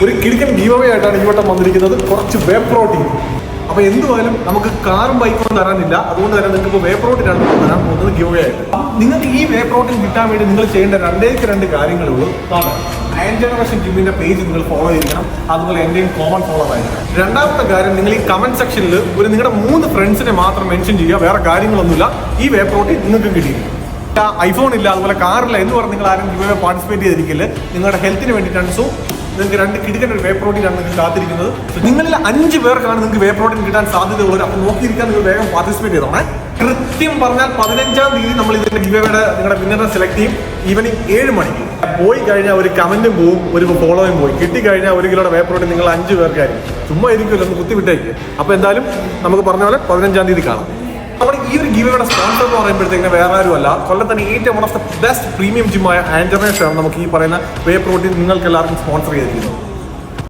ഒരു കിടിക്കൻ give away ആയിട്ടാണ് ഈ വട്ടം വന്നിരിക്കുന്നത് കുറച്ച് വേ പ്രോട്ടീൻ. അപ്പോൾ എന്തുവായാലും നമുക്ക് കാറും ബൈക്കും തരാനില്ല, അതുകൊണ്ട് തന്നെ നിങ്ങൾക്ക് ഇപ്പോൾ വേ പ്രോട്ടീനാണ് തരാൻ പോകുന്നത് ഗീവ് അവേ ആയിട്ട്. നിങ്ങൾക്ക് ഈ വേ പ്രോട്ടീൻ കിട്ടാൻ വേണ്ടി നിങ്ങൾ ചെയ്യേണ്ട രണ്ട് കാര്യങ്ങളേ ഉള്ളൂ. അയൺ ജനറേഷൻ ജിമ്മിന്റെ പേജ് നിങ്ങൾ ഫോളോ ചെയ്യണം, അതുപോലെ എന്റെയും കോമൺ ഫോളോ ആയിരിക്കണം. രണ്ടാമത്തെ കാര്യം, നിങ്ങൾ ഈ കമന്റ് സെക്ഷനിൽ നിങ്ങളുടെ 3 ഫ്രണ്ട്സിനെ മാത്രം മെൻഷൻ ചെയ്യുക, വേറെ കാര്യങ്ങളൊന്നുമില്ല. ഈ വേ പ്രോട്ടീൻ നിങ്ങൾക്ക് കിട്ടിയിരിക്കും. ഐഫോൺ ഇല്ല, അതുപോലെ കാറില്ല എന്ന് പറഞ്ഞ് നിങ്ങൾ ആരും ഗീവ് അവേ പാർട്ടിസിപ്പേറ്റ് ചെയ്തിരിക്കില്ല. നിങ്ങളുടെ ഹെൽത്തിന് വേണ്ടിയിട്ടാണ്. സോ നിങ്ങൾക്ക് 2 കിടിക്കൻ ഒരു വേ പ്രോട്ടീനാണ് നിങ്ങൾക്ക് കാത്തിരിക്കുന്നത്. നിങ്ങളിൽ 5 പേർക്കാണ് നിങ്ങൾക്ക് വേ പ്രോട്ടീൻ കിട്ടാൻ സാധ്യതയുള്ളത്. അപ്പോൾ നോക്കിയിരിക്കാൻ നിങ്ങൾ വേഗം പാർട്ടിസിപ്പേറ്റ് ചെയ്തോണേ. കൃത്യം പറഞ്ഞാൽ 15-ാം തീയതി നമ്മൾ ഇതിന്റെ ഗീവ് അവേയുടെ നിങ്ങളുടെ വിന്നറിനെ സെലക്ട് ചെയ്യും. ഈവനിങ് 7 മണിക്ക് പോയി കഴിഞ്ഞാൽ ഒരു കമന്റും പോവും, ഒരു ഫോളോയും പോയി. കിട്ടിക്കഴിഞ്ഞാൽ 1 കിലോയുടെ വേ പ്രോട്ടീൻ നിങ്ങൾ 5 പേർക്കായിരിക്കും. ചുമ്മാ ഇരിക്കുമല്ലോ, ഒന്ന് കുത്തിവിട്ടേക്ക്. അപ്പോൾ എന്തായാലും നമുക്ക് പറഞ്ഞ പോലെ 15-ാം തീയതി കാണാം. നമ്മുടെ ഈ ഒരു ഗീവ് അവേയുടെ സ്പോൺസർ എന്ന് പറയുമ്പോഴത്തേക്കും വേറെ ആരുമല്ല, കൊല്ലത്തിന് ഏറ്റവും one of the best premium ജിമ്മായ ആൻഡ് ജനറേഷൻ ആണ് നമുക്ക് ഈ പറയുന്ന വേ പ്രോട്ടീൻ നിങ്ങൾക്ക് എല്ലാവർക്കും സ്പോൺസർ ചെയ്തിരിക്കുന്നത്.